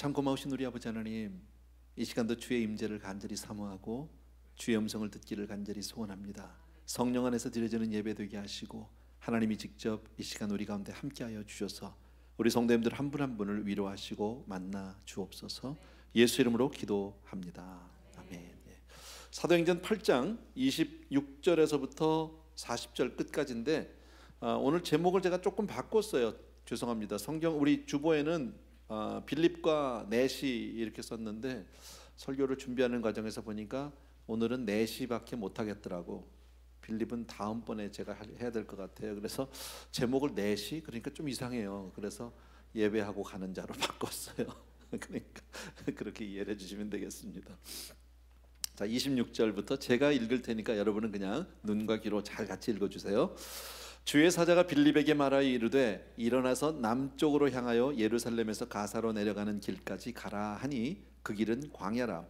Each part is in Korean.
참 고마우신 우리 아버지 하나님, 이 시간도 주의 임재를 간절히 사모하고 주의 음성을 듣기를 간절히 소원합니다. 성령 안에서 드려지는 예배 되게 하시고 하나님이 직접 이 시간 우리 가운데 함께하여 주셔서 우리 성도님들 한 분 한 분을 위로하시고 만나 주옵소서. 예수 이름으로 기도합니다. 아멘. 사도행전 8장 26절에서부터 40절 끝까지인데 오늘 제목을 제가 조금 바꿨어요. 죄송합니다. 성경 우리 주보에는 빌립과 넷이 이렇게 썼는데 설교를 준비하는 과정에서 보니까 오늘은 넷이밖에 못하겠더라고. 빌립은 다음번에 제가 해야 될 것 같아요. 그래서 제목을 넷이 그러니까 좀 이상해요. 그래서 예배하고 가는 자로 바꿨어요. 그러니까 그렇게 이해를 해주시면 되겠습니다. 자, 26절부터 제가 읽을 테니까 여러분은 그냥 눈과 귀로 잘 같이 읽어주세요. 주의 사자가 빌립에게 말하여 이르되 일어나서 남쪽으로 향하여 예루살렘에서 가사로 내려가는 길까지 가라 하니 그 길은 광야라.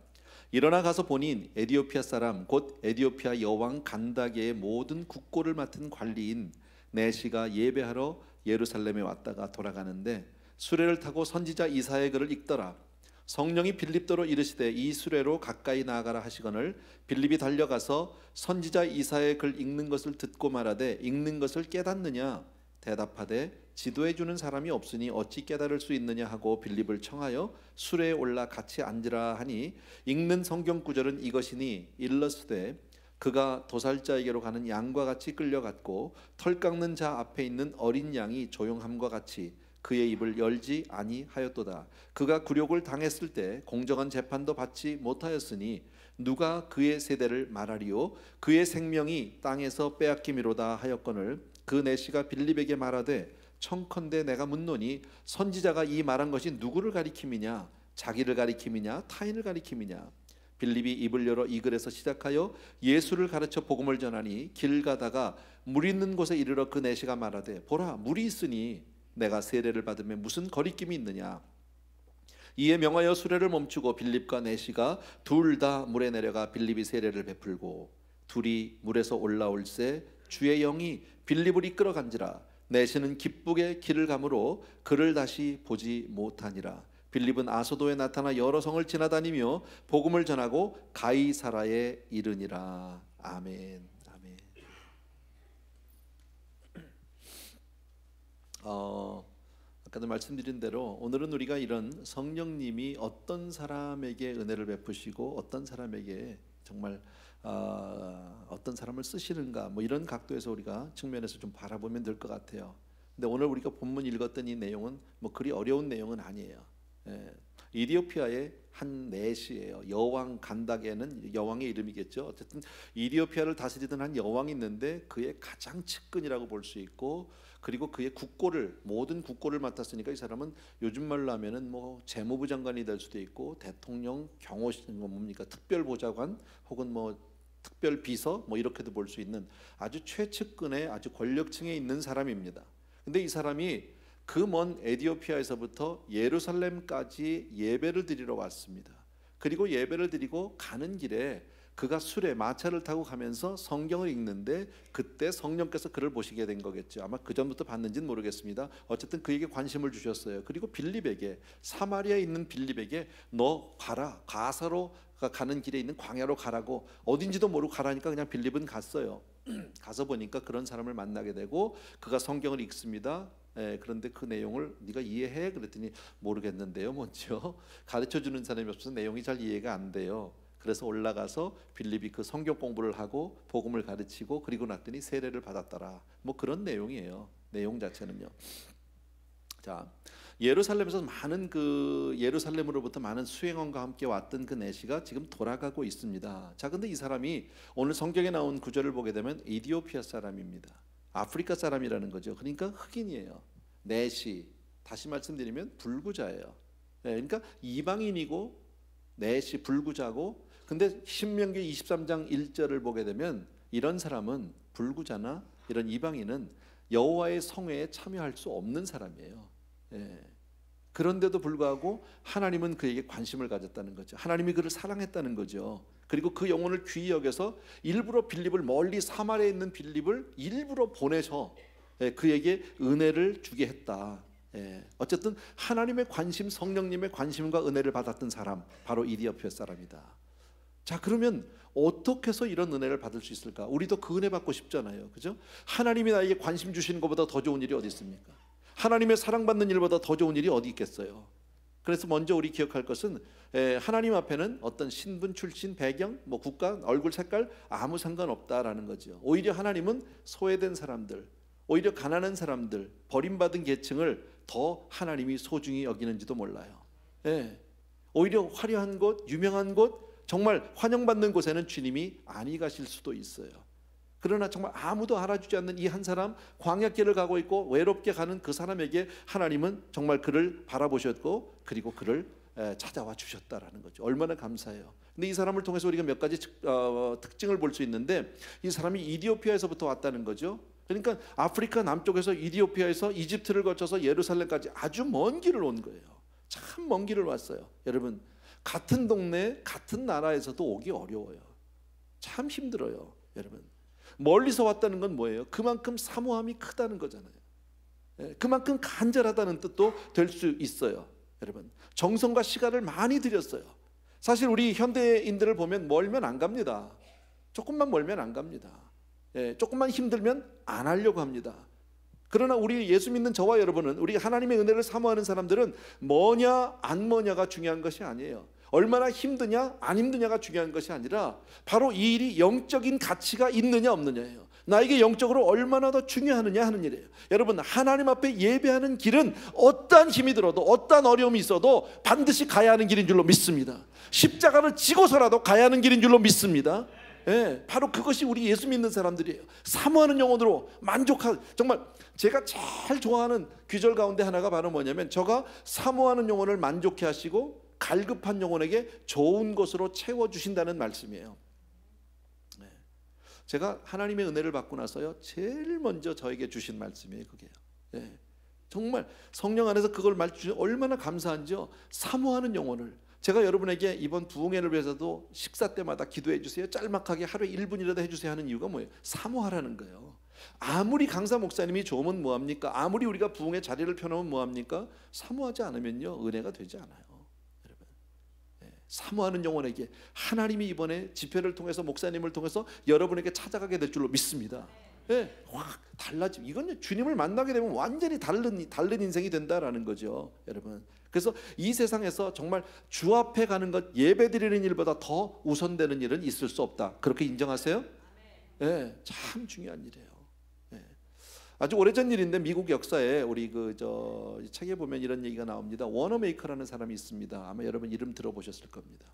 일어나 가서 보니 에디오피아 사람 곧 에디오피아 여왕 간다게의 모든 국고를 맡은 관리인 내시가 예배하러 예루살렘에 왔다가 돌아가는데 수레를 타고 선지자 이사야의 글을 읽더라. 성령이 빌립더로 이르시되 이 수레로 가까이 나아가라 하시거늘 빌립이 달려가서 선지자 이사야의 글 읽는 것을 듣고 말하되 읽는 것을 깨닫느냐 대답하되 지도해 주는 사람이 없으니 어찌 깨달을 수 있느냐 하고 빌립을 청하여 수레에 올라 같이 앉으라 하니 읽는 성경 구절은 이것이니 일러스되 그가 도살자에게로 가는 양과 같이 끌려갔고 털 깎는 자 앞에 있는 어린 양이 조용함과 같이 그의 입을 열지 아니하였도다. 그가 굴욕을 당했을 때 공정한 재판도 받지 못하였으니 누가 그의 세대를 말하리요 그의 생명이 땅에서 빼앗김이로다 하였거늘 그 내시가 빌립에게 말하되 청컨대 내가 묻노니 선지자가 이 말한 것이 누구를 가리킴이냐 자기를 가리킴이냐 타인을 가리킴이냐. 빌립이 입을 열어 이 글에서 시작하여 예수를 가르쳐 복음을 전하니 길 가다가 물 있는 곳에 이르러 그 내시가 말하되 보라 물이 있으니 내가 세례를 받으면 무슨 거리낌이 있느냐. 이에 명하여 수레를 멈추고 빌립과 내시가 둘 다 물에 내려가 빌립이 세례를 베풀고 둘이 물에서 올라올새 주의 영이 빌립을 이끌어 간지라. 내시는 기쁘게 길을 가므로 그를 다시 보지 못하니라. 빌립은 아소도에 나타나 여러 성을 지나다니며 복음을 전하고 가이사라에 이르니라. 아멘. 아까도 말씀드린 대로 오늘은 우리가 이런 성령님이 어떤 사람에게 은혜를 베푸시고 어떤 사람에게 정말 어떤 사람을 쓰시는가 뭐 이런 각도에서 우리가 측면에서 좀 바라보면 될 것 같아요. 근데 오늘 우리가 본문 읽었던 이 내용은 뭐 그리 어려운 내용은 아니에요. 이디오피아의 한 내시예요. 여왕 간다게는 여왕의 이름이겠죠. 어쨌든 이디오피아를 다스리던 한 여왕이 있는데 그의 가장 측근이라고 볼 수 있고 그리고 그의 국고를 모든 국고를 맡았으니까 이 사람은 요즘 말로 하면은 뭐 재무부 장관이 될 수도 있고 대통령 경호실 뭡니까 특별보좌관 혹은 뭐 특별 비서 뭐 이렇게도 볼 수 있는 아주 최측근의 아주 권력층에 있는 사람입니다. 근데 이 사람이 그 먼 에디오피아에서부터 예루살렘까지 예배를 드리러 왔습니다. 그리고 예배를 드리고 가는 길에 그가 수레 마차를 타고 가면서 성경을 읽는데 그때 성령께서 그를 보시게 된 거겠죠. 아마 그 전부터 봤는지는 모르겠습니다. 어쨌든 그에게 관심을 주셨어요. 그리고 빌립에게 사마리아에 있는 빌립에게 너 가라 가사로 가는 길에 있는 광야로 가라고 어딘지도 모르고 가라니까 그냥 빌립은 갔어요. 가서 보니까 그런 사람을 만나게 되고 그가 성경을 읽습니다. 그런데 그 내용을 네가 이해해? 그랬더니 모르겠는데요. 먼저 가르쳐주는 사람이 없어서 내용이 잘 이해가 안 돼요. 그래서 올라가서 빌립이 그 성경 공부를 하고 복음을 가르치고 그리고 났더니 세례를 받았더라. 뭐 그런 내용이에요. 내용 자체는요. 자, 예루살렘에서 많은 예루살렘으로부터 많은 수행원과 함께 왔던 그 내시가 지금 돌아가고 있습니다. 자, 근데 이 사람이 오늘 성경에 나온 구절을 보게 되면 에디오피아 사람입니다. 아프리카 사람이라는 거죠. 그러니까 흑인이에요. 내시 다시 말씀드리면 불구자예요. 그러니까 이방인이고 내시 불구자고. 근데 신명기 23장 1절을 보게 되면 이런 사람은 불구자나 이런 이방인은 여호와의 성회에 참여할 수 없는 사람이에요. 그런데도 불구하고 하나님은 그에게 관심을 가졌다는 거죠. 하나님이 그를 사랑했다는 거죠. 그리고 그 영혼을 귀히 여겨서 일부러 빌립을 멀리 사마리아에 있는 빌립을 일부러 보내서 그에게 은혜를 주게 했다. 어쨌든 하나님의 관심, 성령님의 관심과 은혜를 받았던 사람, 바로 이디오피아 사람이다. 자, 그러면 어떻게 해서 이런 은혜를 받을 수 있을까? 우리도 그 은혜 받고 싶잖아요, 그죠? 하나님이 나에게 관심 주시는 것보다 더 좋은 일이 어디 있습니까? 하나님의 사랑받는 일보다 더 좋은 일이 어디 있겠어요? 그래서 먼저 우리 기억할 것은 하나님 앞에는 어떤 신분, 출신, 배경, 뭐 국가, 얼굴 색깔 아무 상관없다라는 거죠. 오히려 하나님은 소외된 사람들, 오히려 가난한 사람들, 버림받은 계층을 더 하나님이 소중히 여기는지도 몰라요. 오히려 화려한 곳, 유명한 곳, 정말 환영받는 곳에는 주님이 안이 가실 수도 있어요. 그러나 정말 아무도 알아주지 않는 이 한 사람, 광야길을 가고 있고 외롭게 가는 그 사람에게 하나님은 정말 그를 바라보셨고 그리고 그를 찾아와 주셨다라는 거죠. 얼마나 감사해요. 근데 이 사람을 통해서 우리가 몇 가지 특징을 볼 수 있는데, 이 사람이 이디오피아에서부터 왔다는 거죠. 그러니까 아프리카 남쪽에서 이디오피아에서 이집트를 거쳐서 예루살렘까지 아주 먼 길을 온 거예요. 참 먼 길을 왔어요. 여러분, 같은 동네, 같은 나라에서도 오기 어려워요. 참 힘들어요. 여러분, 멀리서 왔다는 건 뭐예요? 그만큼 사모함이 크다는 거잖아요. 그만큼 간절하다는 뜻도 될 수 있어요. 여러분, 정성과 시간을 많이 들였어요. 사실 우리 현대인들을 보면 멀면 안 갑니다. 조금만 멀면 안 갑니다. 조금만 힘들면 안 하려고 합니다. 그러나 우리 예수 믿는 저와 여러분은, 우리 하나님의 은혜를 사모하는 사람들은 뭐냐 안 뭐냐가 중요한 것이 아니에요. 얼마나 힘드냐 안 힘드냐가 중요한 것이 아니라 바로 이 일이 영적인 가치가 있느냐 없느냐예요. 나에게 영적으로 얼마나 더 중요하느냐 하는 일이에요. 여러분, 하나님 앞에 예배하는 길은 어떠한 힘이 들어도 어떠한 어려움이 있어도 반드시 가야 하는 길인 줄로 믿습니다. 십자가를 지고서라도 가야 하는 길인 줄로 믿습니다. 바로 그것이 우리 예수 믿는 사람들이에요. 사모하는 영혼으로 만족한, 정말 제가 제일 좋아하는 귀절 가운데 하나가 바로 뭐냐면, 저가 사모하는 영혼을 만족해 하시고 갈급한 영혼에게 좋은 것으로 채워주신다는 말씀이에요. 제가 하나님의 은혜를 받고 나서요, 제일 먼저 저에게 주신 말씀이에요. 그게요. 정말 성령 안에서 그걸 말해주시면 얼마나 감사한지요. 사모하는 영혼을, 제가 여러분에게 이번 부흥회를 위해서도 식사 때마다 기도해 주세요, 짤막하게 하루에 1분이라도 해주세요 하는 이유가 뭐예요? 사모하라는 거예요. 아무리 강사 목사님이 좋으면 뭐합니까? 아무리 우리가 부흥회 자리를 펴놓으면 뭐합니까? 사모하지 않으면요, 은혜가 되지 않아요. 사모하는 영혼에게 하나님이 이번에 집회를 통해서, 목사님을 통해서 여러분에게 찾아가게 될 줄로 믿습니다. 확 달라지고, 이건 주님을 만나게 되면 완전히 다른 인생이 된다라는 거죠, 여러분. 그래서 이 세상에서 정말 주 앞에 가는 것, 예배 드리는 일보다 더 우선되는 일은 있을 수 없다. 그렇게 인정하세요? 참 중요한 일이에요. 아주 오래전 일인데, 미국 역사에 우리 책에 보면 이런 얘기가 나옵니다. 워너메이커라는 사람이 있습니다. 아마 여러분 이름 들어보셨을 겁니다.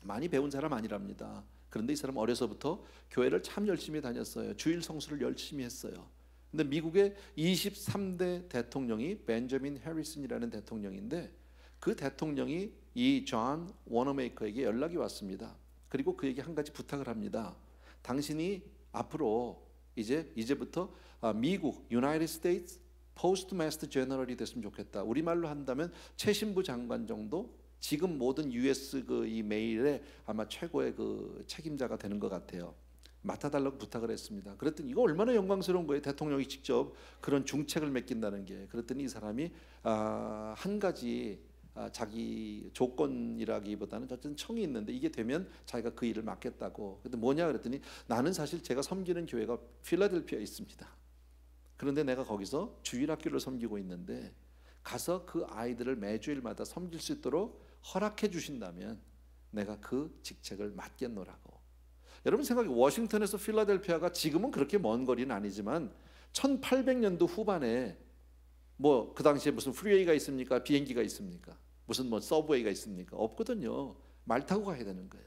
많이 배운 사람 아니랍니다. 그런데 이 사람 어려서부터 교회를 참 열심히 다녔어요. 주일 성수를 열심히 했어요. 근데 미국의 23대 대통령이 벤저민 해리슨이라는 대통령인데, 그 대통령이 이 존 워너메이커에게 연락이 왔습니다. 그리고 그에게 한 가지 부탁을 합니다. 당신이 앞으로 이제부터 미국 유나이티드 스테이츠 포스트마스터 제너럴이 됐으면 좋겠다. 우리말로 한다면 최신부 장관 정도, 지금 모든 US 이 메일의 아마 최고의 그 책임자가 되는 것 같아요. 맡아달라고 부탁을 했습니다. 그랬더니 이거 얼마나 영광스러운 거예요. 대통령이 직접 그런 중책을 맡긴다는 게. 그랬더니 이 사람이 한 가지 자기 조건이라기보다는 어쨌든 청이 있는데, 이게 되면 자기가 그 일을 맡겠다고. 근데 뭐냐 그랬더니, 나는 사실 제가 섬기는 교회가 필라델피아에 있습니다. 그런데 내가 거기서 주일학교를 섬기고 있는데, 가서 그 아이들을 매주일마다 섬길 수 있도록 허락해 주신다면 내가 그 직책을 맡겠노라고. 여러분 생각해, 워싱턴에서 필라델피아가 지금은 그렇게 먼 거리는 아니지만 1800년도 후반에 뭐 그 당시에 무슨 프리웨이가 있습니까? 비행기가 있습니까? 무슨 뭐 서브웨이가 있습니까? 없거든요. 말 타고 가야 되는 거예요.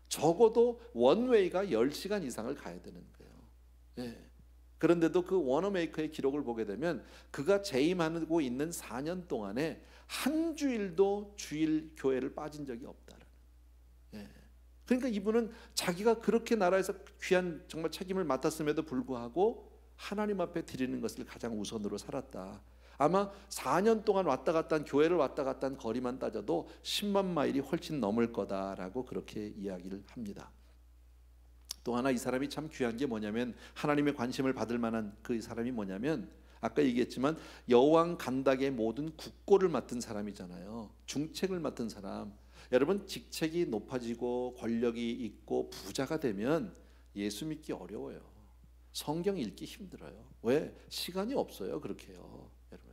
적어도 원웨이가 10시간 이상을 가야 되는 거예요. 그런데도 그 워너메이커의 기록을 보게 되면, 그가 재임하고 있는 4년 동안에 한 주일도 주일 교회를 빠진 적이 없다는. 그러니까 이분은 자기가 그렇게 나라에서 귀한 정말 책임을 맡았음에도 불구하고 하나님 앞에 드리는 것을 가장 우선으로 살았다. 아마 4년 동안 왔다 갔다 한, 교회를 왔다 갔다 한 거리만 따져도 10만 마일이 훨씬 넘을 거다라고 그렇게 이야기를 합니다. 또 하나 이 사람이 참 귀한 게 뭐냐면, 하나님의 관심을 받을 만한 그 사람이 뭐냐면, 아까 얘기했지만 여왕 간닥의 모든 국고를 맡은 사람이잖아요. 중책을 맡은 사람. 여러분, 직책이 높아지고 권력이 있고 부자가 되면 예수 믿기 어려워요. 성경 읽기 힘들어요. 왜? 시간이 없어요. 그렇게요. 여러분,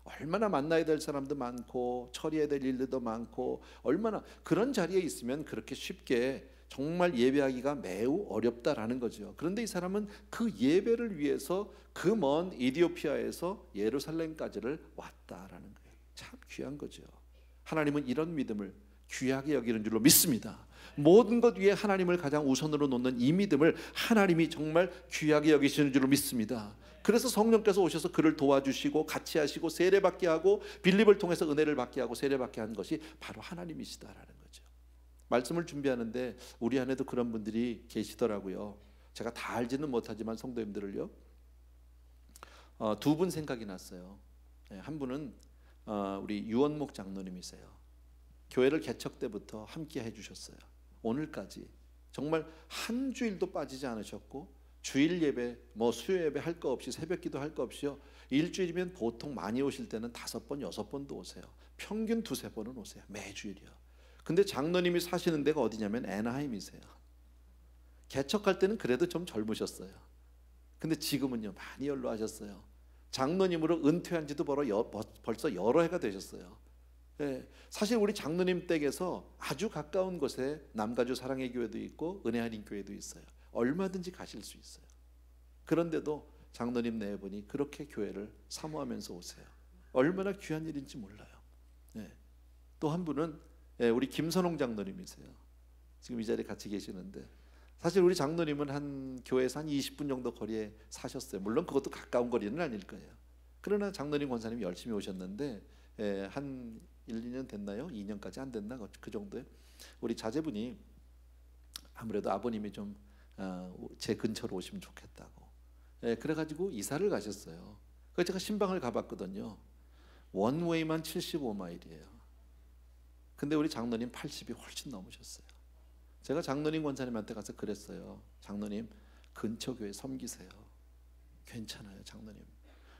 얼마나 만나야 될 사람도 많고 처리해야 될 일도 많고, 얼마나 그런 자리에 있으면 그렇게 쉽게 정말 예배하기가 매우 어렵다라는 거죠. 그런데 이 사람은 그 예배를 위해서 그 먼 이디오피아에서 예루살렘까지를 왔다라는 거예요. 참 귀한 거죠. 하나님은 이런 믿음을 귀하게 여기는 줄로 믿습니다. 모든 것 위에 하나님을 가장 우선으로 놓는 이 믿음을 하나님이 정말 귀하게 여기시는 줄로 믿습니다. 그래서 성령께서 오셔서 그를 도와주시고 같이 하시고 세례받게 하고 빌립을 통해서 은혜를 받게 하고 세례받게 한 것이 바로 하나님이시다라는 거죠. 말씀을 준비하는데 우리 안에도 그런 분들이 계시더라고요. 제가 다 알지는 못하지만 성도님들을요, 두 분 생각이 났어요. 한 분은 우리 유원목 장로님이세요. 교회를 개척 때부터 함께 해주셨어요. 오늘까지 정말 한 주일도 빠지지 않으셨고, 주일 예배, 수요 예배 할 거 없이 새벽기도 할 거 없이요, 일주일이면 보통 많이 오실 때는 5번, 6번도 오세요. 평균 2-3번은 오세요. 매주일이요. 근데 장로님이 사시는 데가 어디냐면 애나하임이세요. 개척할 때는 그래도 좀 젊으셨어요. 근데 지금은요 많이 연로하셨어요. 장로님으로 은퇴한 지도 벌써 여러 해가 되셨어요. 예, 사실 우리 장로님 댁에서 아주 가까운 곳에 남가주 사랑의 교회도 있고 은혜 할인 교회도 있어요. 얼마든지 가실 수 있어요. 그런데도 장로님 네 분이 그렇게 교회를 사모하면서 오세요. 얼마나 귀한 일인지 몰라요. 예, 또 한 분은 우리 김선홍 장로님이세요. 지금 이 자리에 같이 계시는데, 사실 우리 장로님은 한 교회에서 한 20분 정도 거리에 사셨어요. 물론 그것도 가까운 거리는 아닐 거예요. 그러나 장로님 권사님이 열심히 오셨는데 한 1-2년 됐나요? 2년까지 안 됐나? 그 정도에 우리 자제분이 아무래도 아버님이 좀 제 근처로 오시면 좋겠다고, 그래가지고 이사를 가셨어요. 그래서 제가 신방을 가봤거든요. 원웨이만 75마일이에요. 근데 우리 장로님 80이 훨씬 넘으셨어요. 제가 장로님 권사님한테 가서 그랬어요. 장로님, 근처 교회 섬기세요. 괜찮아요, 장로님.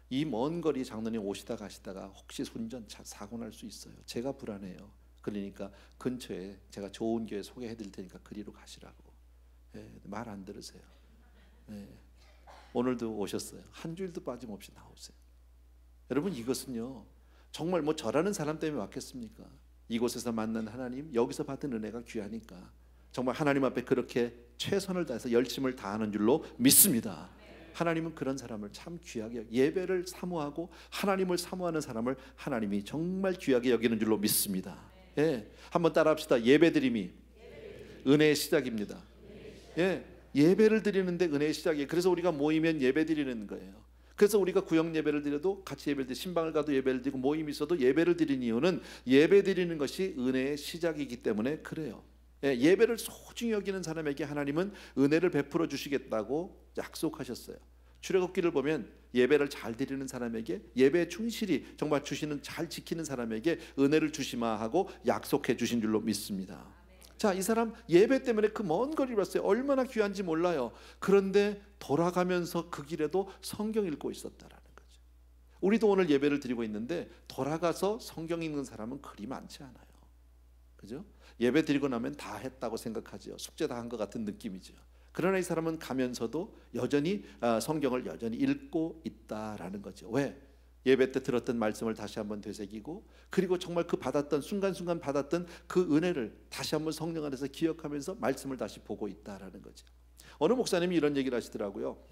이 먼 거리 장로님 오시다 가시다가 혹시 운전차 사고 날 수 있어요. 제가 불안해요. 그러니까 근처에 제가 좋은 교회 소개해 드릴 테니까 그리로 가시라고. 말 안 들으세요. 오늘도 오셨어요. 한 주일도 빠짐없이 나오세요. 여러분, 이것은요 정말 저라는 사람 때문에 왔겠습니까? 이곳에서 만난 하나님, 여기서 받은 은혜가 귀하니까 정말 하나님 앞에 그렇게 최선을 다해서 열심을 다하는 줄로 믿습니다. 하나님은 그런 사람을 참 귀하게, 예배를 사모하고 하나님을 사모하는 사람을 하나님이 정말 귀하게 여기는 줄로 믿습니다. 한번 따라합시다. 예배드림이 은혜의 시작입니다. 예배를 드리는데 은혜의 시작이에요. 그래서 우리가 모이면 예배 드리는 거예요. 그래서 우리가 구역 예배를 드려도 같이 예배를 드리고, 신방을 가도 예배를 드리고, 모임이 있어도 예배를 드리는 이유는 예배 드리는 것이 은혜의 시작이기 때문에 그래요. 예배를 소중히 여기는 사람에게 하나님은 은혜를 베풀어 주시겠다고 약속하셨어요. 출애굽기를 보면 예배를 잘 드리는 사람에게, 예배에 충실히 정말 주시는, 잘 지키는 사람에게 은혜를 주시마 하고 약속해 주신 줄로 믿습니다. 자, 이 사람 예배 때문에 그 먼 거리를 왔어요. 얼마나 귀한지 몰라요. 그런데 돌아가면서 그 길에도 성경 읽고 있었다라는 거죠. 우리도 오늘 예배를 드리고 있는데 돌아가서 성경 읽는 사람은 그리 많지 않아요. 그죠? 예배 드리고 나면 다 했다고 생각하죠. 숙제 다 한 것 같은 느낌이죠. 그러나 이 사람은 가면서도 여전히 성경을 여전히 읽고 있다라는 거죠. 왜? 예배 때 들었던 말씀을 다시 한번 되새기고, 그리고 정말 그 받았던 순간순간 받았던 그 은혜를 다시 한번 성령 안에서 기억하면서 말씀을 다시 보고 있다라는 거죠. 어느 목사님이 이런 얘기를 하시더라고요.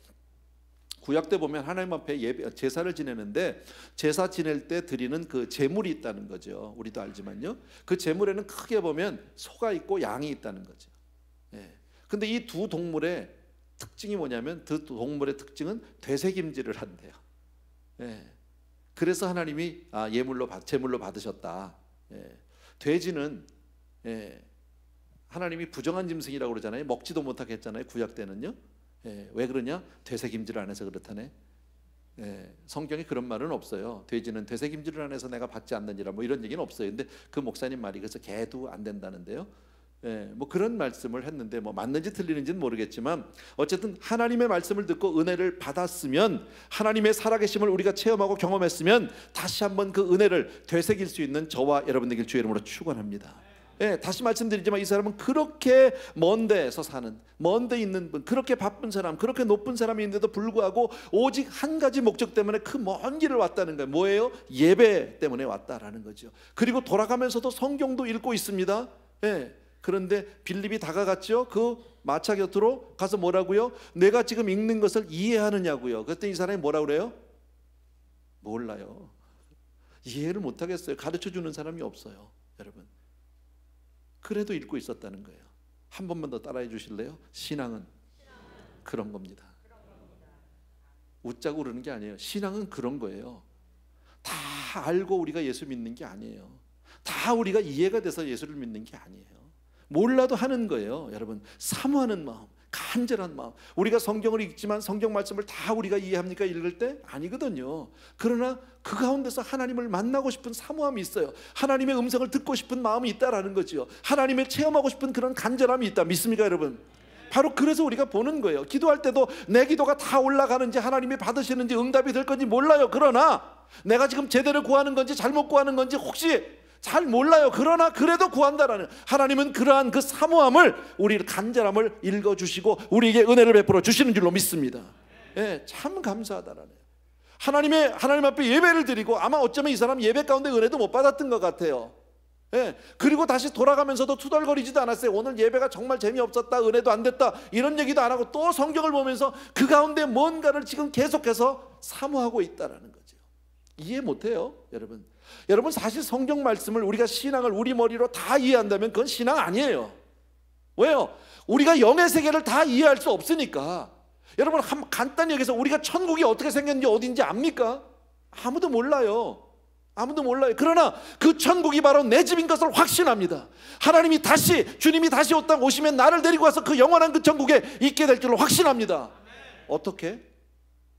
구약 때 보면 하나님 앞에 제사를 지내는데, 제사 지낼 때 드리는 그 제물이 있다는 거죠. 우리도 알지만요. 그 제물에는 크게 보면 소가 있고 양이 있다는 거죠. 근데 이 두 동물의 특징이 뭐냐면, 두 동물의 특징은 되새김질을 한대요. 그래서 하나님이 제물로 받으셨다. 돼지는 하나님이 부정한 짐승이라고 그러잖아요. 먹지도 못하게 했잖아요. 구약 때는요. 왜 그러냐? 되새김질을 안 해서 그렇다네. 성경에 그런 말은 없어요. 돼지는 되새김질을 안 해서 내가 받지 않느니라, 이런 얘기는 없어요. 근데 그 목사님 말이 그래서 개도 안 된다는데요. 예, 뭐 그런 말씀을 했는데 뭐 맞는지 틀리는지는 모르겠지만 어쨌든 하나님의 말씀을 듣고 은혜를 받았으면, 하나님의 살아계심을 우리가 체험하고 경험했으면 다시 한번 그 은혜를 되새길 수 있는 저와 여러분에게 주의 이름으로 축원합니다. 예, 다시 말씀드리지만 이 사람은 그렇게 먼 데에서 사는, 먼 데 있는 분, 그렇게 바쁜 사람, 그렇게 높은 사람인데도 불구하고 오직 한 가지 목적 때문에 그 먼 길을 왔다는 거예요. 뭐예요? 예배 때문에 왔다라는 거죠. 그리고 돌아가면서도 성경도 읽고 있습니다. 예. 그런데 빌립이 다가갔죠. 그 마차 곁으로 가서 뭐라고요? 내가 지금 읽는 것을 이해하느냐고요. 그랬더니 이 사람이 뭐라 그래요? 몰라요. 이해를 못하겠어요. 가르쳐주는 사람이 없어요. 여러분, 그래도 읽고 있었다는 거예요. 한 번만 더 따라해 주실래요? 신앙은 그런 겁니다. 웃자고 그러는 게 아니에요. 신앙은 그런 거예요. 다 알고 우리가 예수 믿는 게 아니에요. 다 우리가 이해가 돼서 예수를 믿는 게 아니에요. 몰라도 하는 거예요. 여러분, 사모하는 마음, 간절한 마음. 우리가 성경을 읽지만 성경 말씀을 다 우리가 이해합니까? 읽을 때? 아니거든요. 그러나 그 가운데서 하나님을 만나고 싶은 사모함이 있어요. 하나님의 음성을 듣고 싶은 마음이 있다라는 거죠. 하나님을 체험하고 싶은 그런 간절함이 있다. 믿습니까, 여러분? 바로 그래서 우리가 보는 거예요. 기도할 때도 내 기도가 다 올라가는지 하나님이 받으시는지 응답이 될 건지 몰라요. 그러나 내가 지금 제대로 구하는 건지 잘못 구하는 건지 혹시 잘 몰라요. 그러나 그래도 구한다라는, 하나님은 그러한 그 사모함을, 우리 간절함을 읽어주시고 우리에게 은혜를 베풀어 주시는 줄로 믿습니다. 예, 참 감사하다라는, 하나님 앞에 예배를 드리고 아마 어쩌면 이 사람 예배 가운데 은혜도 못 받았던 것 같아요. 예, 그리고 다시 돌아가면서도 투덜거리지도 않았어요. 오늘 예배가 정말 재미없었다, 은혜도 안 됐다, 이런 얘기도 안 하고 또 성경을 보면서 그 가운데 뭔가를 지금 계속해서 사모하고 있다라는 거죠. 이해 못해요, 여러분. 여러분, 사실 성경 말씀을, 우리가 신앙을 우리 머리로 다 이해한다면 그건 신앙 아니에요. 왜요? 우리가 영의 세계를 다 이해할 수 없으니까. 여러분, 간단히 얘기해서 우리가 천국이 어떻게 생겼는지 어딘지 압니까? 아무도 몰라요. 아무도 몰라요. 그러나 그 천국이 바로 내 집인 것을 확신합니다. 하나님이 다시, 주님이 다시 오시면 나를 데리고 와서 그 영원한 그 천국에 있게 될 줄로 확신합니다. 어떻게?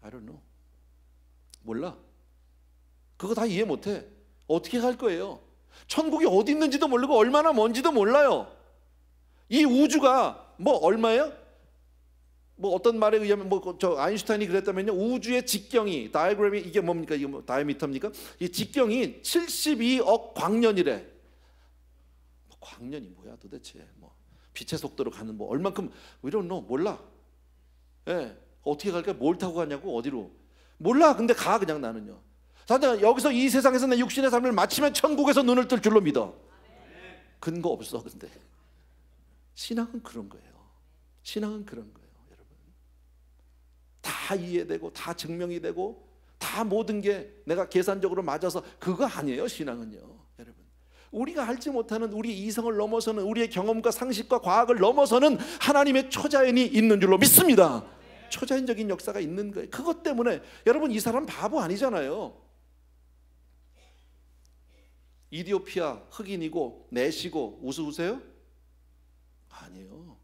I don't know. 몰라. 그거 다 이해 못해. 어떻게 갈 거예요? 천국이 어디 있는지도 모르고 얼마나 먼지도 몰라요. 이 우주가 뭐 얼마예요? 뭐 어떤 말에 의하면 뭐 저 아인슈타인이 그랬다면요, 우주의 직경이, 다이그램이, 이게 뭡니까? 이게 뭐 다이아미터입니까? 이 직경이 72억 광년이래. 뭐 광년이 뭐야 도대체? 뭐 빛의 속도로 가는 뭐 얼만큼, we don't know. 몰라. 예, 어떻게 갈까? 뭘 타고 가냐고? 어디로? 몰라. 근데 가, 그냥 나는요. 여기서 이 세상에서 내 육신의 삶을 마치면 천국에서 눈을 뜰 줄로 믿어. 근거 없어. 근데 신앙은 그런 거예요. 신앙은 그런 거예요, 여러분. 다 이해되고 다 증명이 되고 다 모든 게 내가 계산적으로 맞아서, 그거 아니에요. 신앙은요, 여러분. 우리가 알지 못하는, 우리 이성을 넘어서는, 우리의 경험과 상식과 과학을 넘어서는 하나님의 초자연이 있는 줄로 믿습니다. 초자연적인 역사가 있는 거예요. 그것 때문에 여러분, 이 사람 바보 아니잖아요. 이디오피아 흑인이고 내시고 우스우세요? 아니에요.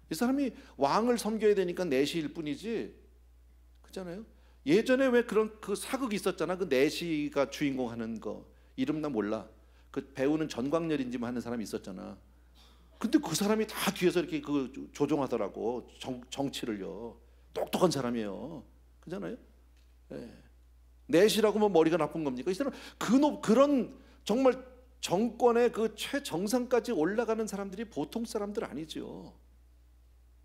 이 사람이 왕을 섬겨야 되니까 내시일 뿐이지, 그렇잖아요. 예전에 왜 그런 그 사극이 있었잖아. 그 내시가 주인공 하는 거 이름 나 몰라. 그 배우는 전광렬인지 뭐 하는 사람이 있었잖아. 근데 그 사람이 다 뒤에서 이렇게 그 조종하더라고. 정치를요. 똑똑한 사람이에요. 그잖아요. 네. 내시라고 뭐 머리가 나쁜 겁니까? 이 사람 그런 정말 정권의 그 최정상까지 올라가는 사람들이 보통 사람들 아니죠.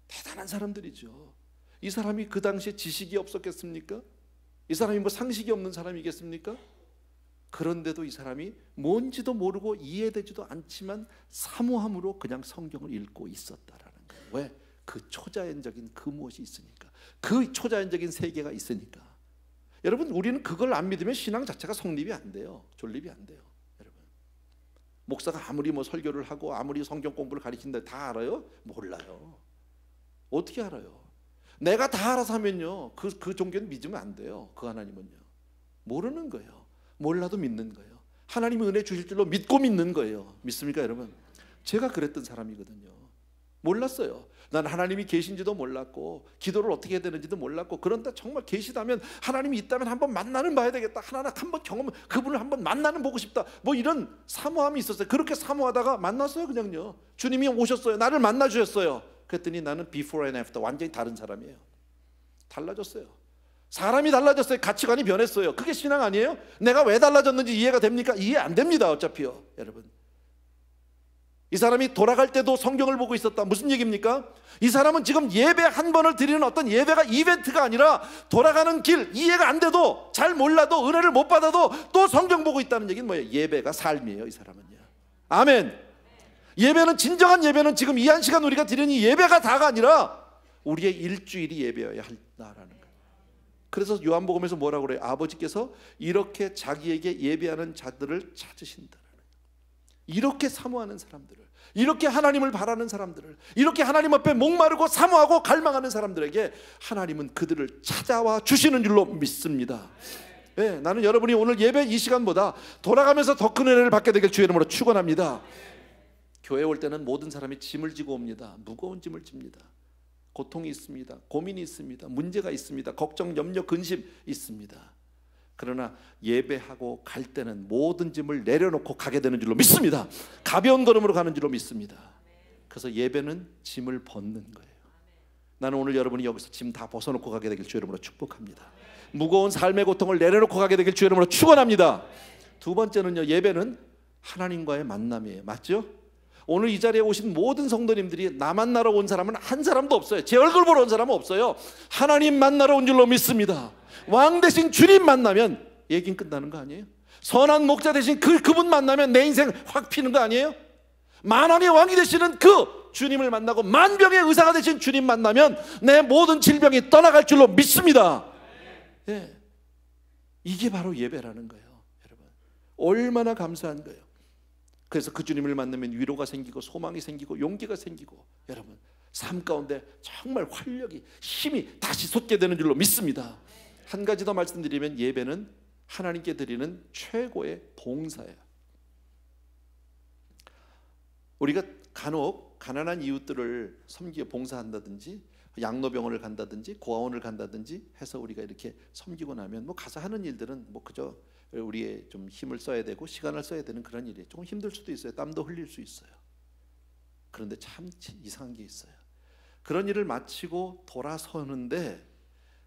대단한 사람들이죠. 이 사람이 그 당시에 지식이 없었겠습니까? 이 사람이 뭐 상식이 없는 사람이겠습니까? 그런데도 이 사람이 뭔지도 모르고 이해되지도 않지만 사모함으로 그냥 성경을 읽고 있었다라는 거예요. 왜? 그 초자연적인 그 무엇이 있으니까. 그 초자연적인 세계가 있으니까. 여러분, 우리는 그걸 안 믿으면 신앙 자체가 성립이 안 돼요. 존립이 안 돼요. 여러분, 목사가 아무리 뭐 설교를 하고 아무리 성경 공부를 가르친다 다 알아요? 몰라요. 어떻게 알아요? 내가 다 알아서 하면요, 그 종교는 믿으면 안 돼요. 그 하나님은요, 모르는 거예요. 몰라도 믿는 거예요. 하나님이 은혜 주실 줄로 믿고 믿는 거예요. 믿습니까, 여러분? 제가 그랬던 사람이거든요. 몰랐어요. 난 하나님이 계신지도 몰랐고 기도를 어떻게 해야 되는지도 몰랐고, 그런데 정말 계시다면, 하나님이 있다면 한번 만나는 봐야 되겠다, 하나님 한번 경험, 그분을 한번 만나는 보고 싶다, 뭐 이런 사모함이 있었어요. 그렇게 사모하다가 만났어요. 그냥요. 주님이 오셨어요. 나를 만나 주셨어요. 그랬더니 나는 before and after 완전히 다른 사람이에요. 달라졌어요. 사람이 달라졌어요. 가치관이 변했어요. 그게 신앙 아니에요? 내가 왜 달라졌는지 이해가 됩니까? 이해 안 됩니다. 어차피요. 여러분, 이 사람이 돌아갈 때도 성경을 보고 있었다. 무슨 얘기입니까? 이 사람은 지금 예배 한 번을 드리는 어떤 예배가 이벤트가 아니라 돌아가는 길, 이해가 안 돼도, 잘 몰라도, 은혜를 못 받아도 또 성경 보고 있다는 얘기는 뭐예요? 예배가 삶이에요. 이 사람은요. 아멘. 예배는, 진정한 예배는 지금 이 한 시간 우리가 드리는 이 예배가 다가 아니라 우리의 일주일이 예배여야 한다라는 거예요. 그래서 요한복음에서 뭐라고 그래요? 아버지께서 이렇게 자기에게 예배하는 자들을 찾으신다. 이렇게 사모하는 사람들을, 이렇게 하나님을 바라는 사람들을, 이렇게 하나님 앞에 목마르고 사모하고 갈망하는 사람들에게 하나님은 그들을 찾아와 주시는 줄로 믿습니다. 네, 나는 여러분이 오늘 예배 이 시간보다 돌아가면서 더 큰 은혜를 받게 되길 주의 이름으로 축원합니다. 교회 올 때는 모든 사람이 짐을 지고 옵니다. 무거운 짐을 집니다. 고통이 있습니다. 고민이 있습니다. 문제가 있습니다. 걱정, 염려, 근심 있습니다. 그러나 예배하고 갈 때는 모든 짐을 내려놓고 가게 되는 줄로 믿습니다. 가벼운 걸음으로 가는 줄로 믿습니다. 그래서 예배는 짐을 벗는 거예요. 나는 오늘 여러분이 여기서 짐 다 벗어놓고 가게 되길 주의 이름으로 축복합니다. 무거운 삶의 고통을 내려놓고 가게 되길 주의 이름으로 축원합니다. 두 번째는요, 예배는 하나님과의 만남이에요. 맞죠? 오늘 이 자리에 오신 모든 성도님들이 나 만나러 온 사람은 한 사람도 없어요. 제 얼굴 보러 온 사람은 없어요. 하나님 만나러 온 줄로 믿습니다. 왕 대신 주님 만나면 얘기는 끝나는 거 아니에요? 선한 목자 대신 그분 만나면 내 인생 확 피는 거 아니에요? 만왕의 왕이 되시는 그 주님을 만나고 만병의 의사가 되신 주님 만나면 내 모든 질병이 떠나갈 줄로 믿습니다. 예. 이게 바로 예배라는 거예요. 여러분, 얼마나 감사한 거예요. 그래서 그 주님을 만나면 위로가 생기고 소망이 생기고 용기가 생기고, 여러분 삶 가운데 정말 활력이, 힘이 다시 솟게 되는 줄로 믿습니다. 한 가지 더 말씀드리면, 예배는 하나님께 드리는 최고의 봉사예요. 우리가 간혹 가난한 이웃들을 섬기고 봉사한다든지, 양로병원을 간다든지 고아원을 간다든지 해서 우리가 이렇게 섬기고 나면 뭐 가서 하는 일들은 뭐 그저 우리의 좀 힘을 써야 되고 시간을 써야 되는 그런 일이에요. 조금 힘들 수도 있어요. 땀도 흘릴 수 있어요. 그런데 참 이상한 게 있어요. 그런 일을 마치고 돌아서는데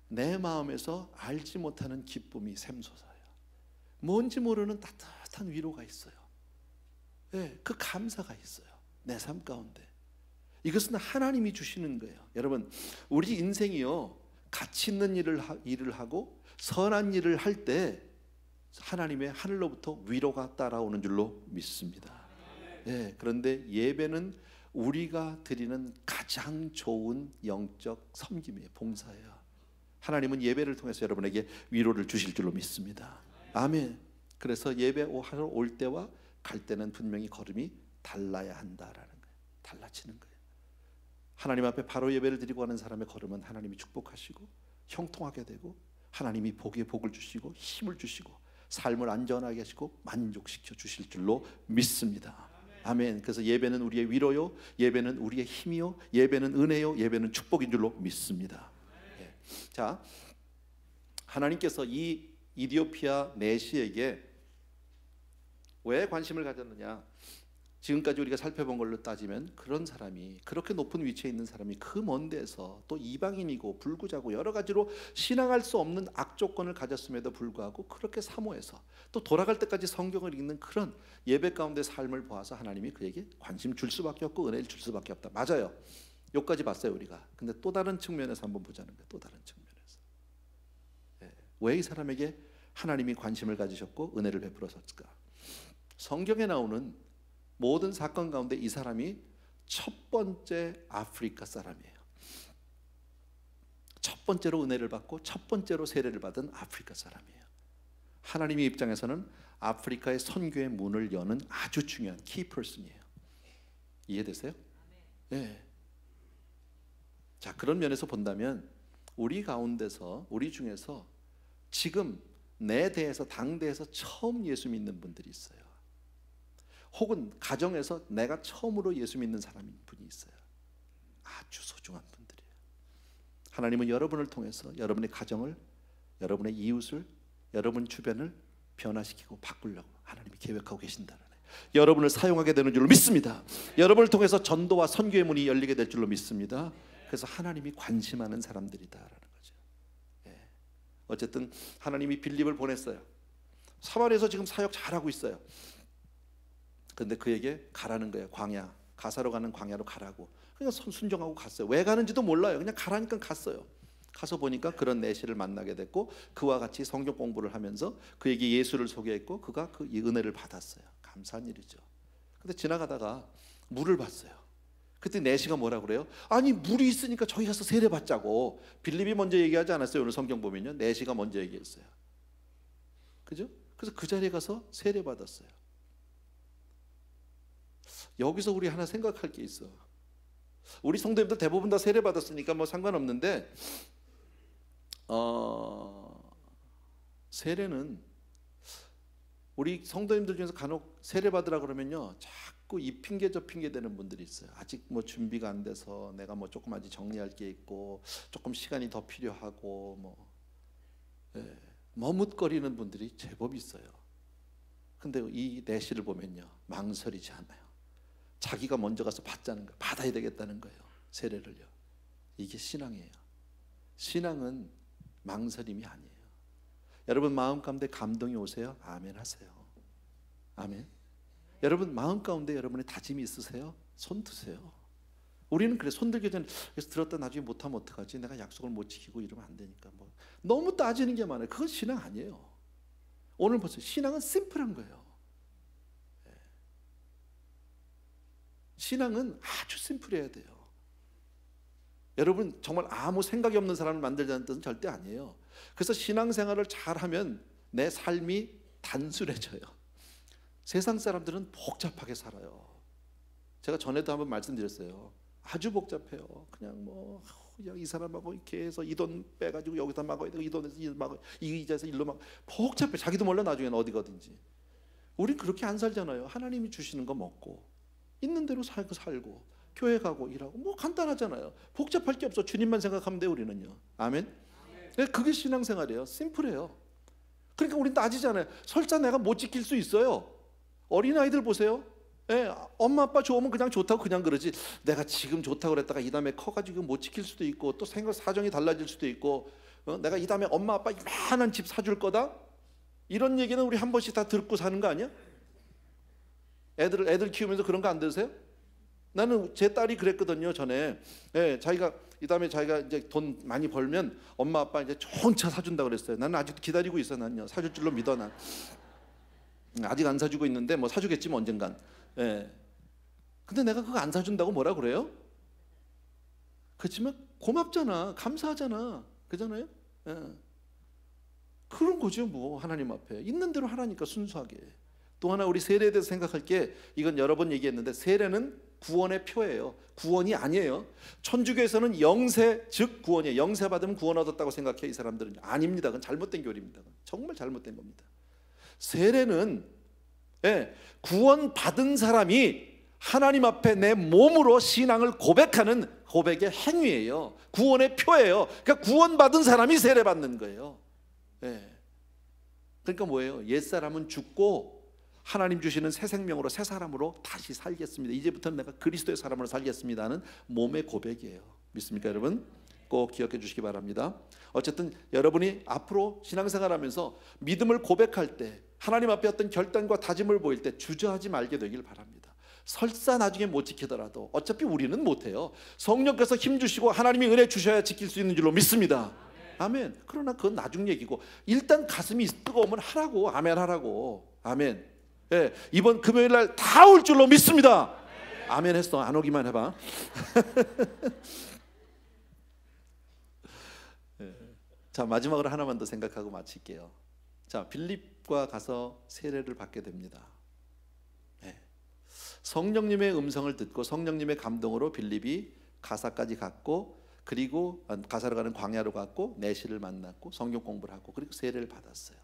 내 마음에서 알지 못하는 기쁨이 샘솟아요. 뭔지 모르는 따뜻한 위로가 있어요. 네, 그 감사가 있어요. 내 삶 가운데. 이것은 하나님이 주시는 거예요. 여러분, 우리 인생이요, 가치 있는 일을 하고 선한 일을 할 때 하나님의 하늘로부터 위로가 따라오는 줄로 믿습니다. 네, 그런데 예배는 우리가 드리는 가장 좋은 영적 섬김이에요. 봉사예요. 하나님은 예배를 통해서 여러분에게 위로를 주실 줄로 믿습니다. 아멘. 그래서 예배하러 올 때와 갈 때는 분명히 걸음이 달라야 한다라는 거예요. 달라지는 거예요. 하나님 앞에 바로 예배를 드리고 하는 사람의 걸음은 하나님이 축복하시고 형통하게 되고, 하나님이 복에 복을 주시고 힘을 주시고 삶을 안전하게 하시고 만족시켜 주실 줄로 믿습니다. 아멘. 그래서 예배는 우리의 위로요, 예배는 우리의 힘이요, 예배는 은혜요, 예배는 축복인 줄로 믿습니다. 예. 자, 하나님께서 이 이디오피아 내시에게 왜 관심을 가졌느냐? 지금까지 우리가 살펴본 걸로 따지면 그런 사람이, 그렇게 높은 위치에 있는 사람이 그 먼 데서 또 이방인이고 불구자고 여러 가지로 신앙할 수 없는 악조건을 가졌음에도 불구하고 그렇게 사모해서 또 돌아갈 때까지 성경을 읽는 그런 예배 가운데 삶을 보아서 하나님이 그에게 관심 줄 수밖에 없고 은혜를 줄 수밖에 없다. 맞아요. 여기까지 봤어요 우리가. 근데 또 다른 측면에서 한번 보자는 거예요. 또 다른 측면에서. 왜 이 사람에게 하나님이 관심을 가지셨고 은혜를 베풀었을까? 성경에 나오는 모든 사건 가운데 이 사람이 첫 번째 아프리카 사람이에요. 첫 번째로 은혜를 받고 첫 번째로 세례를 받은 아프리카 사람이에요. 하나님의 입장에서는 아프리카의 선교의 문을 여는 아주 중요한 키퍼슨이에요. 이해되세요? 네. 자, 그런 면에서 본다면 우리 가운데서, 우리 중에서 지금 내 대에서, 당대에서 처음 예수 믿는 분들이 있어요. 혹은 가정에서 내가 처음으로 예수 믿는 사람인 분이 있어요. 아주 소중한 분들이에요. 하나님은 여러분을 통해서 여러분의 가정을, 여러분의 이웃을, 여러분 주변을 변화시키고 바꾸려고 하나님이 계획하고 계신다는 거예요. 여러분을 사용하게 되는 줄로 믿습니다. 여러분을 통해서 전도와 선교의 문이 열리게 될 줄로 믿습니다. 그래서 하나님이 관심하는 사람들이다라는 거죠. 예. 어쨌든 하나님이 빌립을 보냈어요. 사마리아에서 지금 사역 잘하고 있어요. 그런데 그에게 가라는 거예요. 광야, 가사로 가는 광야로 가라고. 그냥 순종하고 갔어요. 왜 가는지도 몰라요. 그냥 가라니까 갔어요. 가서 보니까 그런 내시를 만나게 됐고 그와 같이 성경 공부를 하면서 그에게 예수를 소개했고 그가 그 은혜를 받았어요. 감사한 일이죠. 근데 지나가다가 물을 봤어요. 그때 내시가 뭐라 그래요? 아니 물이 있으니까 저기 가서 세례 받자고. 빌립이 먼저 얘기하지 않았어요? 오늘 성경 보면요, 내시가 먼저 얘기했어요. 그죠? 그래서 그 자리에 가서 세례 받았어요. 여기서 우리 하나 생각할 게 있어. 우리 성도님들 대부분 다 세례 받았으니까 뭐 상관없는데 세례는 우리 성도님들 중에서 간혹 세례 받으라 그러면요 자꾸 이 핑계 저 핑계 대는 분들이 있어요. 아직 뭐 준비가 안 돼서 내가 뭐 조금 아직 정리할 게 있고 조금 시간이 더 필요하고 뭐 머뭇거리는 분들이 제법 있어요. 근데 이 내시를 보면요 망설이지 않아요. 자기가 먼저 가서 받자는 거예요. 받아야 되겠다는 거예요. 세례를요. 이게 신앙이에요. 신앙은 망설임이 아니에요. 여러분 마음 가운데 감동이 오세요? 아멘 하세요. 아멘. 여러분 마음 가운데 여러분의 다짐이 있으세요? 손 드세요. 우리는 그래, 손 들기 전에 그래서 들었다 나중에 못하면 어떡하지? 내가 약속을 못 지키고 이러면 안 되니까 뭐 너무 따지는 게 많아요. 그건 신앙 아니에요. 오늘 보세요. 신앙은 심플한 거예요. 신앙은 아주 심플해야 돼요. 여러분 정말 아무 생각이 없는 사람을 만들자는 뜻은 절대 아니에요. 그래서 신앙생활을 잘하면 내 삶이 단순해져요. 세상 사람들은 복잡하게 살아요. 제가 전에도 한번 말씀드렸어요. 아주 복잡해요. 그냥 뭐 이 사람하고 이렇게 해서 이 돈 빼가지고 여기다 막아야 되고 이 돈에서 이 막아 이 이자에서 일로 막 복잡해. 자기도 몰라 나중에는 어디거든지. 우린 그렇게 안 살잖아요. 하나님이 주시는 거 먹고 있는 대로 살고 교회 가고 일하고 뭐 간단하잖아요. 복잡할 게 없어. 주님만 생각하면 돼요. 우리는요. 아멘. 그게 신앙생활이에요. 심플해요. 그러니까 우린 따지잖아요. 설사 내가 못 지킬 수 있어요. 어린아이들 보세요. 엄마 아빠 좋으면 그냥 좋다고 그냥 그러지. 내가 지금 좋다고 그랬다가 이 다음에 커가지고 못 지킬 수도 있고 또 생각 사정이 달라질 수도 있고 내가 이 다음에 엄마 아빠 이만한 집 사줄 거다. 이런 얘기는 우리 한 번씩 다 듣고 사는 거 아니야? 애들 키우면서 그런 거 안 들으세요? 나는 제 딸이 그랬거든요. 전에 자기가 이 다음에 자기가 이제 돈 많이 벌면 엄마 아빠 이제 좋은 차 사준다 그랬어요. 나는 아직도 기다리고 있어. 난요 사줄 줄로 믿어. 난 아직 안 사주고 있는데 뭐 사주겠지 뭐 언젠간. 근데 내가 그거 안 사준다고 뭐라 그래요? 그렇지만 고맙잖아, 감사하잖아, 그잖아요. 그런 거죠 뭐. 하나님 앞에 있는 대로 하라니까 순수하게. 또 하나 우리 세례에 대해서 생각할 게, 이건 여러 번 얘기했는데 세례는 구원의 표예요. 구원이 아니에요. 천주교에서는 영세 즉 구원이에요. 영세 받으면 구원 얻었다고 생각해 이 사람들은. 아닙니다. 그건 잘못된 교리입니다. 정말 잘못된 겁니다. 세례는 구원 받은 사람이 하나님 앞에 내 몸으로 신앙을 고백하는 고백의 행위예요. 구원의 표예요. 그러니까 구원 받은 사람이 세례 받는 거예요. 그러니까 뭐예요? 옛사람은 죽고 하나님 주시는 새 생명으로 새 사람으로 다시 살겠습니다. 이제부터는 내가 그리스도의 사람으로 살겠습니다는 몸의 고백이에요. 믿습니까 여러분? 꼭 기억해 주시기 바랍니다. 어쨌든 여러분이 앞으로 신앙생활하면서 믿음을 고백할 때, 하나님 앞에 어떤 결단과 다짐을 보일 때 주저하지 말게 되길 바랍니다. 설사 나중에 못 지키더라도 어차피 우리는 못해요. 성령께서 힘 주시고 하나님이 은혜 주셔야 지킬 수 있는 줄로 믿습니다. 아멘. 그러나 그건 나중 얘기고 일단 가슴이 뜨거우면 하라고. 아멘 하라고. 아멘. 이번 금요일 날 다 올 줄로 믿습니다. 아멘 했어. 안 오기만 해봐. 자, 마지막으로 하나만 더 생각하고 마칠게요. 자, 빌립과 가서 세례를 받게 됩니다. 성령님의 음성을 듣고 성령님의 감동으로 빌립이 가사까지 갔고, 그리고 가사로 가는 광야로 갔고, 내시를 만났고, 성경 공부를 하고, 그리고 세례를 받았어요.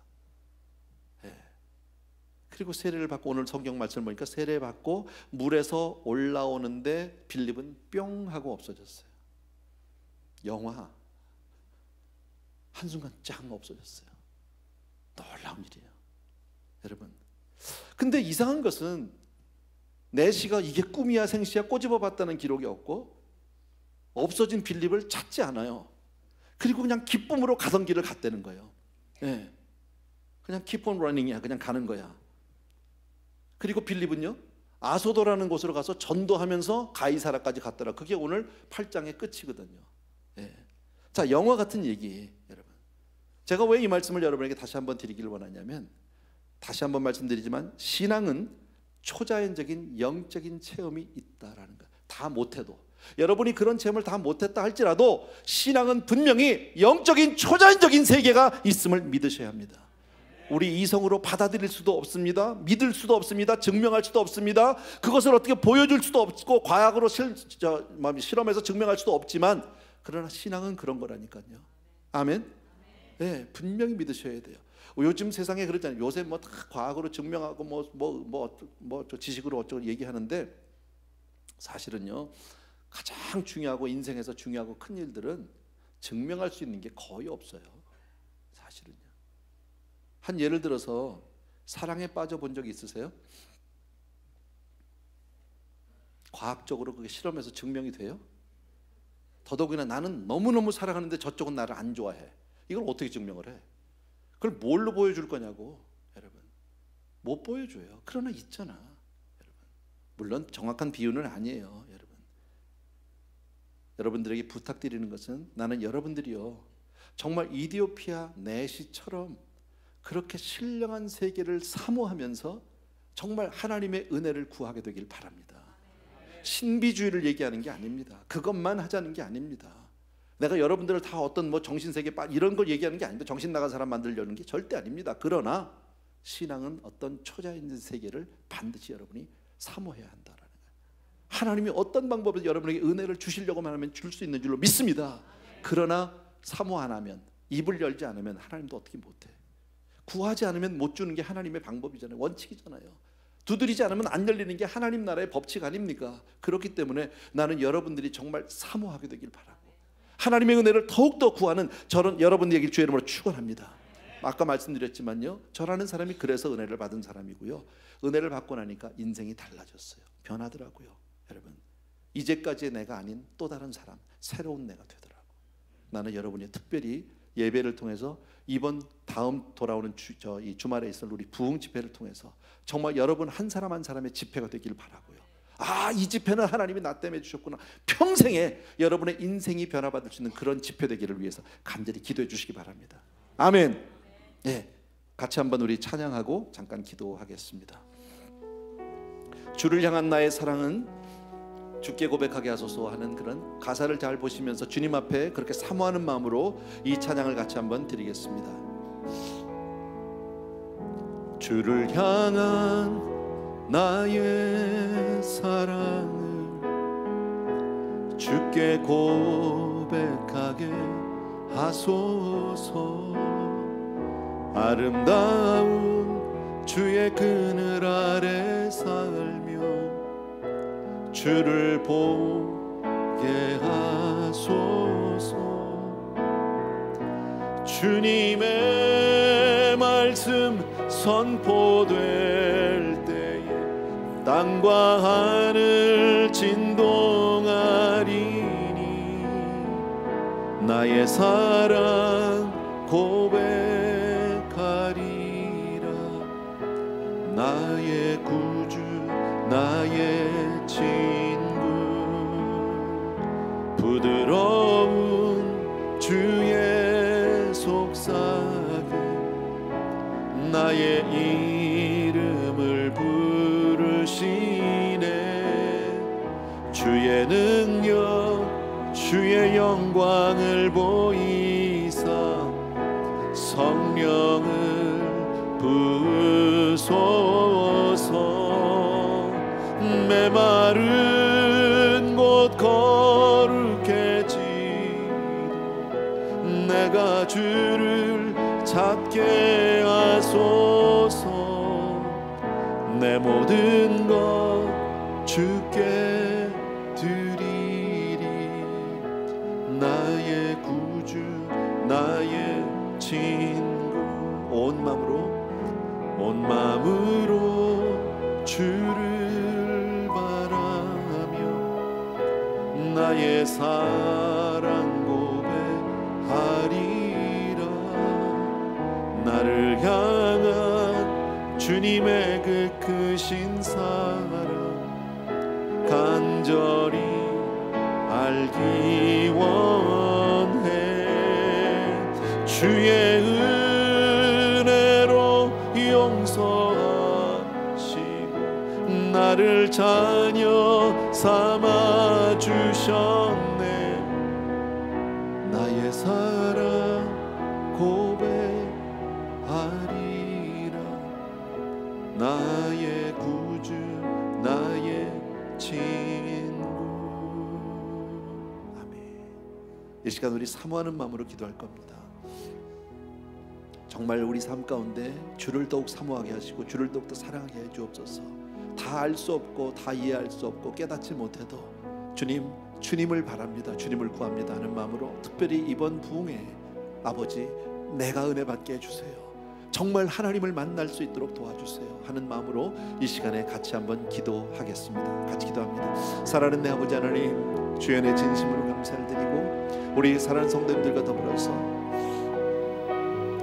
그리고 세례를 받고, 오늘 성경 말씀을 보니까 세례 받고 물에서 올라오는데 빌립은 뿅 하고 없어졌어요. 영화 한순간 쫙 없어졌어요. 놀라운 일이에요, 여러분. 근데 이상한 것은 내시가 이게 꿈이야 생시야 꼬집어 봤다는 기록이 없고, 없어진 빌립을 찾지 않아요. 그리고 그냥 기쁨으로 가던 길을 갔다는 거예요. 네. 그냥 keep on running이야. 그냥 가는 거야. 그리고 빌립은요, 아소도라는 곳으로 가서 전도하면서 가이사라까지 갔더라. 그게 오늘 8장의 끝이거든요. 네. 자, 영화 같은 얘기, 여러분. 제가 왜 이 말씀을 여러분에게 다시 한번 드리기를 원하냐면, 다시 한번 말씀드리지만 신앙은 초자연적인 영적인 체험이 있다라는 거예요. 다 못해도, 여러분이 그런 체험을 다 못했다 할지라도 신앙은 분명히 영적인 초자연적인 세계가 있음을 믿으셔야 합니다. 우리 이성으로 받아들일 수도 없습니다. 믿을 수도 없습니다. 증명할 수도 없습니다. 그것을 어떻게 보여줄 수도 없고 과학으로 실험해서 증명할 수도 없지만, 그러나 신앙은 그런 거라니까요. 아멘. 네, 분명히 믿으셔야 돼요. 요즘 세상에 그렇잖아요. 요새 뭐 다 과학으로 증명하고 뭐 지식으로 어쩌고 얘기하는데, 사실은요, 가장 중요하고 인생에서 중요하고 큰 일들은 증명할 수 있는 게 거의 없어요. 사실은요. 한 예를 들어서 사랑에 빠져본 적이 있으세요? 과학적으로 그게 실험해서 증명이 돼요? 더더욱이나 나는 너무너무 사랑하는데 저쪽은 나를 안 좋아해. 이걸 어떻게 증명을 해? 그걸 뭘로 보여줄 거냐고, 여러분. 못 보여줘요. 그러나 있잖아, 여러분. 물론 정확한 비유는 아니에요, 여러분. 여러분들에게 부탁드리는 것은, 나는 여러분들이요, 정말 이디오피아 내시처럼 그렇게 신령한 세계를 사모하면서 정말 하나님의 은혜를 구하게 되길 바랍니다. 신비주의를 얘기하는 게 아닙니다. 그것만 하자는 게 아닙니다. 내가 여러분들을 다 어떤 뭐 정신세계 이런 걸 얘기하는 게 아닙니다. 정신 나간 사람 만들려는 게 절대 아닙니다. 그러나 신앙은 어떤 초자연적인 세계를 반드시 여러분이 사모해야 한다라는 거예요. 하나님이 어떤 방법으로 여러분에게 은혜를 주시려고만 하면 줄 수 있는 줄로 믿습니다. 그러나 사모 안 하면, 입을 열지 않으면 하나님도 어떻게 못해. 구하지 않으면 못 주는 게 하나님의 방법이잖아요. 원칙이잖아요. 두드리지 않으면 안 열리는 게 하나님 나라의 법칙 아닙니까? 그렇기 때문에 나는 여러분들이 정말 사모하게 되길 바라고, 하나님의 은혜를 더욱더 구하는 저런 여러분들에게 주의 이름으로 축원합니다. 아까 말씀드렸지만요, 저라는 사람이 그래서 은혜를 받은 사람이고요, 은혜를 받고 나니까 인생이 달라졌어요. 변하더라고요. 여러분, 이제까지의 내가 아닌 또 다른 사람, 새로운 내가 되더라고. 나는 여러분이 특별히 예배를 통해서 이번 다음 돌아오는 이 주말에 있을 우리 부흥 집회를 통해서 정말 여러분 한 사람 한 사람의 집회가 되기를 바라고요. 아, 이 집회는 하나님이 나 때문에 주셨구나. 평생에 여러분의 인생이 변화받을 수 있는 그런 집회 되기를 위해서 간절히 기도해 주시기 바랍니다. 아멘. 네, 같이 한번 우리 찬양하고 잠깐 기도하겠습니다. 주를 향한 나의 사랑은 주께 고백하게 하소서 하는 그런 가사를 잘 보시면서 주님 앞에 그렇게 사모하는 마음으로 이 찬양을 같이 한번 드리겠습니다. 주를 향한 나의 사랑을 주께 고백하게 하소서. 아름다운 주의 그늘 아래 살며 주를 보게 하소서. 주님의 말씀 선포될 때에 땅과 하늘 진동하리니 나의 사랑 고백하리라. 나의 구주 나의 친구 부드러운 주의 속삭임 나의 이름을 부르시네. 주의 능력 주의 영광을 보이사 성령을 부으소서. 메마른 곳 거룩해지도 내가 주를 찾게 하소서. 내 모든 것 주께 드리리. 나의 나의 사랑 고백하리라. 나를 향한 주님의 그 크신 사랑 간절히 알기 원해. 주의 은혜로 용서하시고 나를 자녀 삼아 주셨네. 나의 사랑 고백하리라. 나의 구주 나의 친구. 아멘. 이 시간 우리 사모하는 마음으로 기도할 겁니다. 정말 우리 삶 가운데 주를 더욱 사모하게 하시고 주를 더욱더 사랑하게 해 주옵소서. 다 알 수 없고 다 이해할 수 없고 깨닫지 못해도 주님을 바랍니다. 주님을 구합니다 하는 마음으로 특별히 이번 부흥에 아버지 내가 은혜 받게 해주세요. 정말 하나님을 만날 수 있도록 도와주세요 하는 마음으로 이 시간에 같이 한번 기도하겠습니다. 같이 기도합니다. 사랑하는 내 아버지 하나님, 주의 은혜 진심으로 감사를 드리고 우리 사랑하는 성도님들과 더불어서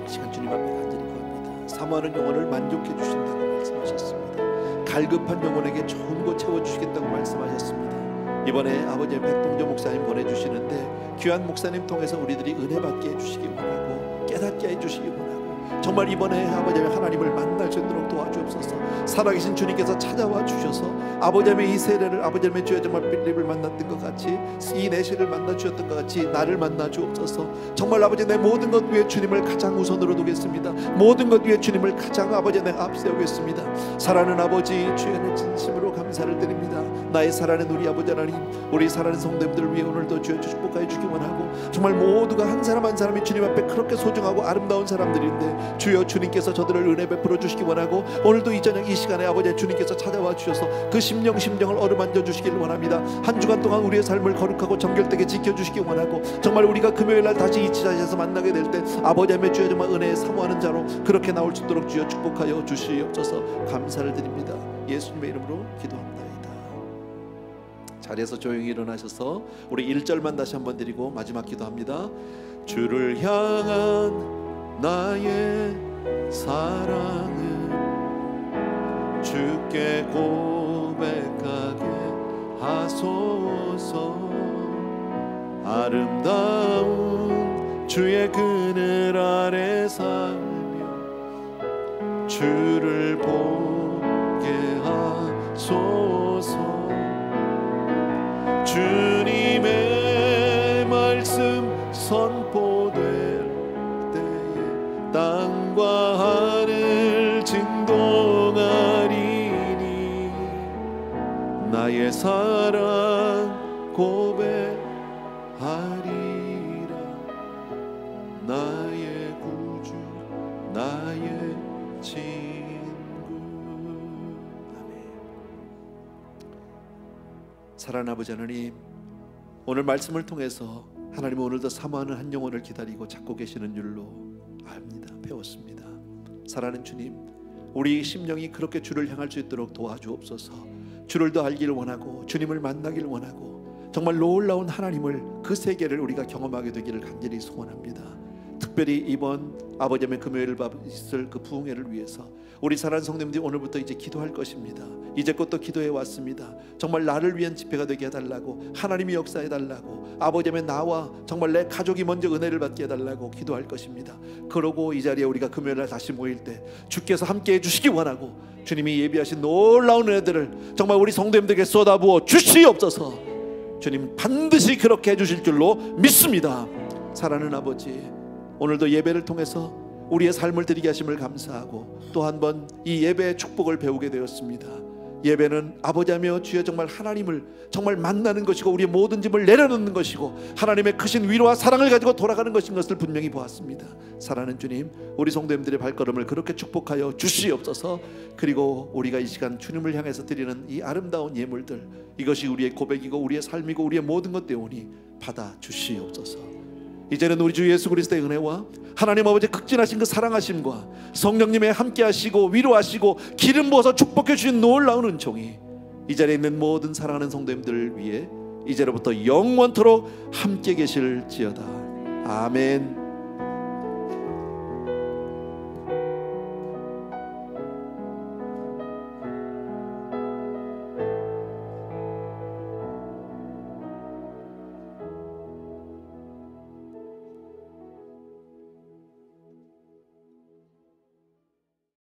이 시간 주님 앞에 간절히 구합니다. 사모하는 영혼을 만족해 주신다고 말씀하셨습니다. 갈급한 영혼에게 좋은 것 채워주시겠다고 말씀하셨습니다. 이번에 아버지의 백동조 목사님 보내주시는데 귀한 목사님 통해서 우리들이 은혜 받게 해주시기 원하고 깨닫게 해주시기 원하고 정말 이번에 아버지 하나님을 만날 수 있도록 도와주옵소서. 살아계신 주님께서 찾아와 주셔서 아버지의 이 세례를 아버지의 주여 정말 빌립을 만났던 것 같이 이 내시를 만나 주셨던 것 같이 나를 만나 주옵소서. 정말 아버지 내 모든 것 위에 주님을 가장 우선으로 두겠습니다. 모든 것 위에 주님을 가장 아버지 내가 앞세우겠습니다. 사랑하는 아버지 주의 내 진심으로 감사를 드립니다. 나의 사랑하는 우리 아버지 하나님, 우리 사랑하는 성도님들 위해 오늘도 주여 축복하여 주기 원하고 정말 모두가 한 사람 한 사람이 주님 앞에 그렇게 소중하고 아름다운 사람들인데 주여 주님께서 저들을 은혜 베풀어 주시기 원하고 오늘도 이 저녁 이 시간에 아버지 주님께서 찾아와 주셔서 그 심령을 어루만져 주시기를 원합니다. 한 주간 동안 우리의 삶을 거룩하고 정결되게 지켜주시기 원하고 정말 우리가 금요일날 다시 이 자리에서 만나게 될 때 아버지 하나님 주여 정말 은혜에 사모하는 자로 그렇게 나올 수 있도록 주여 축복하여 주시옵소서. 감사를 드립니다. 예수님의 이름으로 기도합니다. 자리에서 조용히 일어나셔서 우리 1절만 다시 한번 드리고 마지막 기도합니다. 주를 향한 나의 사랑은 주께 고백하게 하소서. 아름다운 주의 그늘 아래 살며 주를 보게 하소서. 주님의 말씀 선포될 때에 땅과 하늘 진동하리니 나의 사랑 고백하리라. 나의 구주 나의 친구. 아멘. 사랑하는 아버지 하나님, 오늘 말씀을 통해서 하나님은 오늘도 사모하는 한 영혼을 기다리고 찾고 계시는 줄로 압니다. 배웠습니다. 사랑하는 주님, 우리 심령이 그렇게 주를 향할 수 있도록 도와주옵소서. 주를 더 알기를 원하고 주님을 만나기를 원하고 정말 놀라운 하나님을 그 세계를 우리가 경험하게 되기를 간절히 소원합니다. 특별히 이번 아버지의 금요일을 있을 그 부흥회를 위해서 우리 사랑하는 성도님들이 오늘부터 이제 기도할 것입니다. 이제껏 또 기도해 왔습니다. 정말 나를 위한 집회가 되게 해달라고, 하나님이 역사해 달라고, 아버지의 나와 정말 내 가족이 먼저 은혜를 받게 해달라고 기도할 것입니다. 그러고 이 자리에 우리가 금요일날 다시 모일 때 주께서 함께 해주시기 원하고 주님이 예비하신 놀라운 은혜들을 정말 우리 성도님들에게 쏟아부어 주시옵소서. 주님 반드시 그렇게 해주실 줄로 믿습니다. 사랑하는 아버지, 오늘도 예배를 통해서 우리의 삶을 드리게 하심을 감사하고 또 한 번 이 예배의 축복을 배우게 되었습니다. 예배는 아버지하며 주여 정말 하나님을 정말 만나는 것이고 우리의 모든 짐을 내려놓는 것이고 하나님의 크신 위로와 사랑을 가지고 돌아가는 것인 것을 분명히 보았습니다. 사랑하는 주님, 우리 성도님들의 발걸음을 그렇게 축복하여 주시옵소서. 그리고 우리가 이 시간 주님을 향해서 드리는 이 아름다운 예물들, 이것이 우리의 고백이고 우리의 삶이고 우리의 모든 것 되오니 받아 주시옵소서. 이제는 우리 주 예수 그리스도의 은혜와 하나님 아버지 극진하신 그 사랑하심과 성령님의 함께하시고 위로하시고 기름 부어서 축복해 주신 놀라운 은총이 이 자리에 있는 모든 사랑하는 성도님들을 위해 이제로부터 영원토록 함께 계실지어다. 아멘.